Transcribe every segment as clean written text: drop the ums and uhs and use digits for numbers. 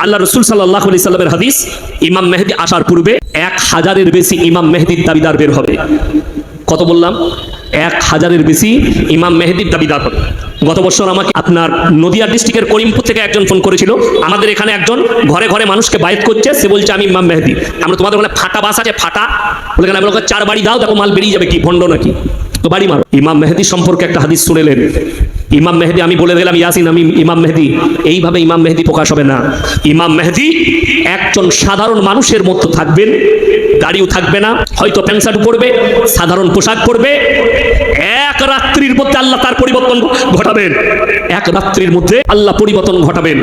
আল্লাহ রসুল সাল্লাল্লাহু আলাইহি সাল্লামের হাদিস, ইমাম মেহেদী আসার পূর্বে 1000-এর বেশি ইমাম মেহেদীর দাবিদার বের হবে। কত বললাম? 1000-এর বেশি ইমাম মেহেদীর দাবিদার হবে। গত বছর আমাকে আপনার নদিয়া ডিস্ট্রিক্টের করিমপুর থেকে একজন ফোন করেছিল, আমাদের এখানে একজন ঘরে ঘরে মানুষকে বায়াত করছে, সে বলছে আমি ইমাম মেহেদী। আমরা তোমাদের ওখানে ফাটা বাস আছে, ফাটা বলে কেন, আমি বললাম 4 বাড়ি দাও, দেখো মাল বেরিয়ে যাবে, কি ভণ্ড নাকি, তো বাড়ি মারো। ইমাম মেহেদী সম্পর্কে একটা হাদিস শুনেলেন, ইমাম মেহেদী, আমি বলে দিলাম ইয়াসিন আমি ইমাম মেহেদী, এইভাবে ইমাম মেহেদী প্রকাশ হবে না। ইমাম মেহেদী একজন সাধারণ মানুষের মতো থাকবেন, দাড়িও থাকবে না, হয়তো প্যান্ট শার্ট পরবে, সাধারণ পোশাক পরবে। এক রাত্রির মধ্যে আল্লাহ তার পরিবর্তন ঘটাবেন, এক রাত্রির মধ্যে আল্লাহ পরিবর্তন ঘটাবেন।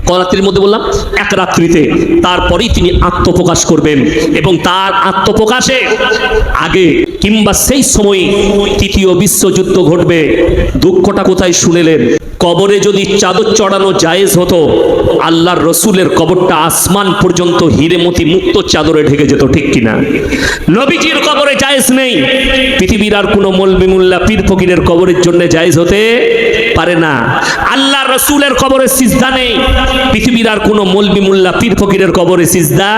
ক রাত্রির মধ্যে বললাম? এক রাত্রিতে। তারপরেই তিনি আত্মপ্রকাশ করবেন, এবং তার আত্মপ্রকাশে আগে কিংবা সেই সময় তৃতীয় বিশ্বযুদ্ধ ঘটবে। দুঃখটা কোথায় শুনেলেন? কবরে যদি চাদর চড়ানো জায়েজ হতো, আল্লাহর রসুলের কবরটা আসমান পর্যন্ত হিরেমতি মুক্ত চাদরে ঢেকে যেত, ঠিক কিনা? নবীজির কবরে জায়েজ নেই, পৃথিবীর আর কোনো মৌলবি মোল্লা পীর ফকিরের কবরের জন্য জায়েজ হতে পারে না। আল্লাহর রসুলের কবরে সিজদা নেই, পৃথিবীর আর কোনো মৌলবি মোল্লা পীর ফকিরের কবরে সিজদা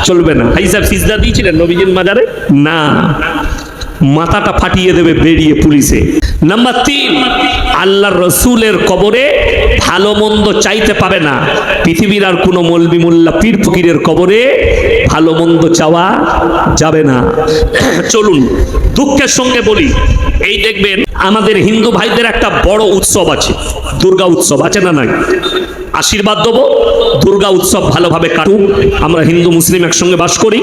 চলবে না। ভাই সাহেব সিজদা দিয়েছিলেন নবীজির মাজারে? না, মাথাটা ফাটিয়ে দেবে বেরিয়ে পুলিশে। নাম্বার 3, আল্লাহর রসুলের কবরে ভালো মন্দ চাইতে পাবে না, পৃথিবীর আর কোনো মৌলবি মোল্লা পীর ফকিরের কবরে ভালো মন্দ চাওয়া যাবে না। চলুন দুঃখের সঙ্গে বলি, এই দেখবেন আমাদের হিন্দু ভাইদের একটা বড় উৎসব আছে, দুর্গা উৎসব আছে না নাই? আশীর্বাদ দেবো, দুর্গা উৎসব ভালোভাবে কাটুক, আমরা হিন্দু মুসলিম একসঙ্গে বাস করি,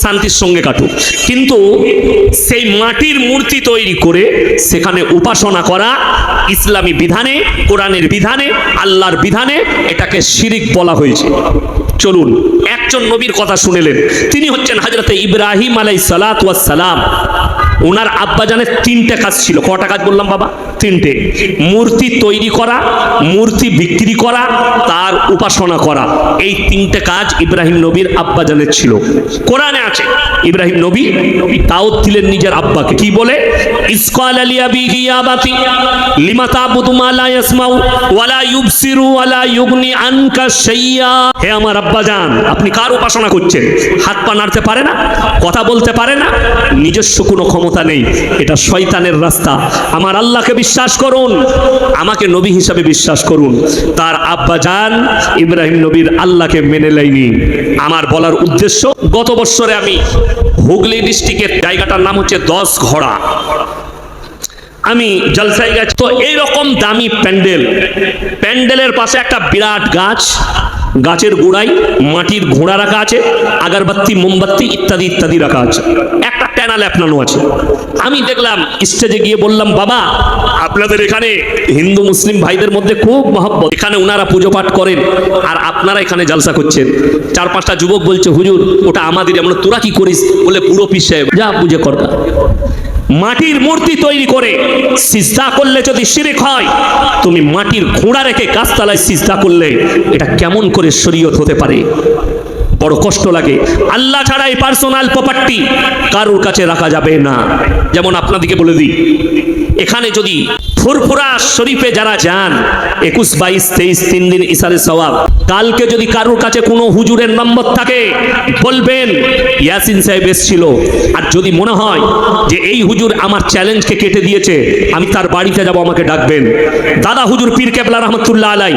শান্তির সঙ্গে কাটুক। কিন্তু সেই মাটির মূর্তি তৈরি করে সেখানে উপাসনা করা ইসলামী বিধানে, কোরআনের বিধানে, আল্লাহর বিধানে এটাকে শিরিক বলা হয়েছে। চলুন একজন নবীর কথা শুনেলেন, তিনি হচ্ছেন হযরতে ইব্রাহিম আলাইহিস সালাতু ওয়াস সালাম। ওনার আব্বাজানের 3টে কাজ ছিল। কটা কাজ বললাম বাবা? 3টে। মূর্তি তৈরি করা, মূর্তি বিক্রি করা, তার উপাসনা করা। এই 3টে কাজ ইব্রাহিম নবীর আব্বাজানের ছিল। কোরআনে আছে ইব্রাহিম নবী দাওয়াত দিলেন নিজের আব্বাকে, কি বলে? ইসকাল আলী আবিহি ইয়া আবাতি লিমা তা'বুদু মা লা ইয়াসমাউ ওয়া লা ইউবসিরু ওয়া লা ইউগনি আনকা শাইয়া। হে আমার আব্বাজান, আপনি কার উপাসনা করছেন? হাত পা নাড়তে পারে না, কথা বলতে পারে না, নিজস্ব কোনো ক্ষমতা নেই, এটা শয়তানের রাস্তা। আমার আল্লাহকে বিশ্বাস করুন, আমাকে নবী হিসাবে বিশ্বাস করুন। তার আব্বাজান ইব্রাহিম নবীর আল্লাহকে মেনে নেয়নি। আমার বলার উদ্দেশ্য, গত বছরে আমি হুগলি ডিস্ট্রিক্টের জায়গাটার নাম হচ্ছে 10 ঘোড়া, আমি জলসায় গেছি। তো এইরকম দামি প্যান্ডেল, প্যান্ডেলের পাশে একটা বিরাট গাছ, গাছের গোড়ায় মাটির ঘোড়া রাখা আছে, আগরবাতি মোমবাতি ইত্যাদি ইত্যাদি রাখা আছে, একটা ট্যানা ল্যাপনানো আছে। আমি দেখলাম, স্টেজে গিয়ে বললাম, বাবা আপনাদের এখানে হিন্দু মুসলিম ভাইদের মধ্যে খুব মহব্বত, এখানে ওনারা পুজো পাঠ করেন আর আপনারা এখানে জালসা করছেন। 4-5টা যুবক বলছে, হুজুর ওটা আমাদের। আমরা, তোরা কি করিস? বলে পুরো পীর সাহেব, যা পুজো কর। মাটির মূর্তি তৈরি করে সিজদা করলে যদি শিরক হয়, তুমি মাটির ঘোড়া রেখে গাছতলায় সিজদা করলে এটা কেমন করে শরীয়ত হতে পারে? বড় কষ্ট লাগে। আল্লাহ ছাড়া এই পার্সোনাল প্রপার্টি কারোর কাছে রাখা যাবে না। যেমন আপনাদেরকে বলে দিই, এখানে যদি ফুরফুরা শরীফে যারা যান, 21, 22, 23 3 দিন ইসারে সওয়াব, কালকে যদি কারোর কাছে কোনো হুজুরের নম্বর থাকে বলবেন ইয়াসিন সাহেব এসেছিল। আর যদি মনে হয় যে এই হুজুর আমার চ্যালেঞ্জকে কেটে দিয়েছে, আমি তার বাড়িতে যাব, আমাকে ডাকবেন। দাদা হুজুর পীর কেবলা রহমতুল্লাহ আলাই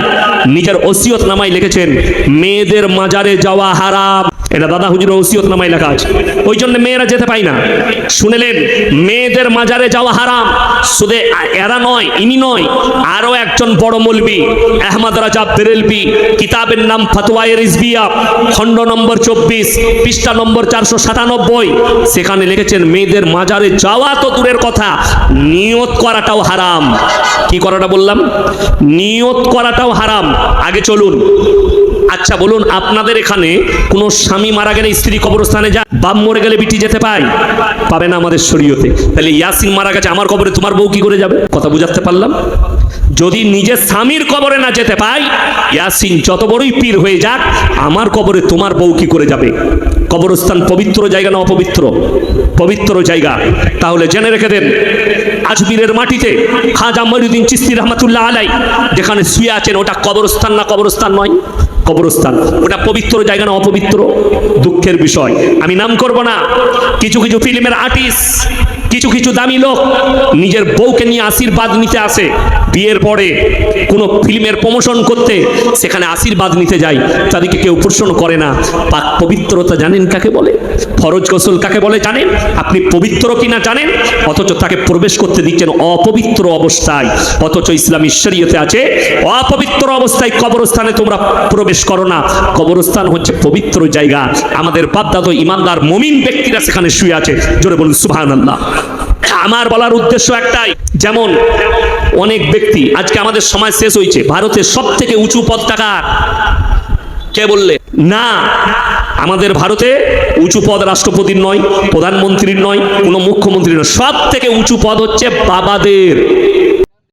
নিজের ওসিয়ত নামায় লিখেছেন, মেয়েদের মাজারে যাওয়া হারাম। এটা দাদা হুজুরের ওসিয়ত নামায় লেখা আছে, ওই জন্য মেয়েরা যেতে পায় না। শুনেলেন, মেয়েদের মাজারে যাওয়া হারাম। শুধু এরা নয়, ইনি নয়, আরো একজন বড় মৌলবি আহমদ রাজা বেরেলভি, কিতাবের নাম ফতোয়ায়ে রিজভিয়া, খণ্ড নম্বর 24, পৃষ্ঠা নম্বর 497, সেখানে লিখেছেন, মেয়েদের মাজারে যাওয়া তো দূরের কথা, নিয়ত করাটাও হারাম। কি করাটা বললাম? নিয়ত করাটাও হারাম। আগে চলুন, আচ্ছা বলুন, আপনাদের এখানে কোনো স্বামী মারা গেলে স্ত্রী কবরস্থানে যায়, বাপ মরে গেলে বিটি যেতে পায়? পাবে না আমাদের শরীয়তে। তাহলে ইয়াসিন মারা গেছে, আমার কবরে তোমার বউ কি করে যাবে? কথা বুঝাতে পারলাম? যদি নিজের স্বামীর কবরে না যেতে পাই, ইয়াসিন যত বড়ই পীর হয়ে যাক, আমার কবরে তোমার বউ কি করে যাবে? কবরস্থান পবিত্র জায়গা না অপবিত্র? পবিত্র জায়গা। তাহলে জেনে রেখে দেন, আজমিরের মাটিতে খাজা মঈনুদ্দিন চিশতি রহমাতুল্লাহ আলাই যেখানে শুয়ে আছেন, ওটা কবরস্থান না কবরস্থান নয়? কবরস্থান ওটা পবিত্র জায়গা না অপবিত্র? দুঃখের বিষয়, আমি নাম করব না, কিছু কিছু ফিল্মের আর্টিস্ট, কিছু কিছু দামি লোক নিজের বউকে নিয়ে আশীর্বাদ নিতে আসে, বিয়ের পরে কোনো ফিল্মের প্রমোশন করতে সেখানে আশীর্বাদ নিতে যায়, তাদেরকে কেউ প্রশ্ন করে না। পাক পবিত্রতা জানেন কাকে বলে? ফরজ গোসল কাকে বলে জানেন? আপনি পবিত্র কিনা জানেন? অথচ তাকে প্রবেশ করতে দিচ্ছেন অপবিত্র অবস্থায়। অথচ ইসলামী শরীয়তে আছে অপবিত্র অবস্থায় কবরস্থানে তোমরা প্রবেশ করো না। কবরস্থান হচ্ছে পবিত্র জায়গা, আমাদের বাপদাদা ইমানদার মুমিন ব্যক্তিরা সেখানে শুয়ে আছে। জোরে বলুন সুবহানাল্লাহ। আমার বলার উদ্দেশ্য একটাই, যেমন অনেক ব্যক্তি আজকে আমাদের সমাজ শেষ হয়েছে, ভারতের সব থেকে উঁচু পদটা কার? কে বললে? না, আমাদের ভারতে উঁচু পদ রাষ্ট্রপতির নয়, প্রধানমন্ত্রীর নয়, কোনো মুখ্যমন্ত্রীর নয়, সব থেকে উঁচু পদ হচ্ছে বাবাদের।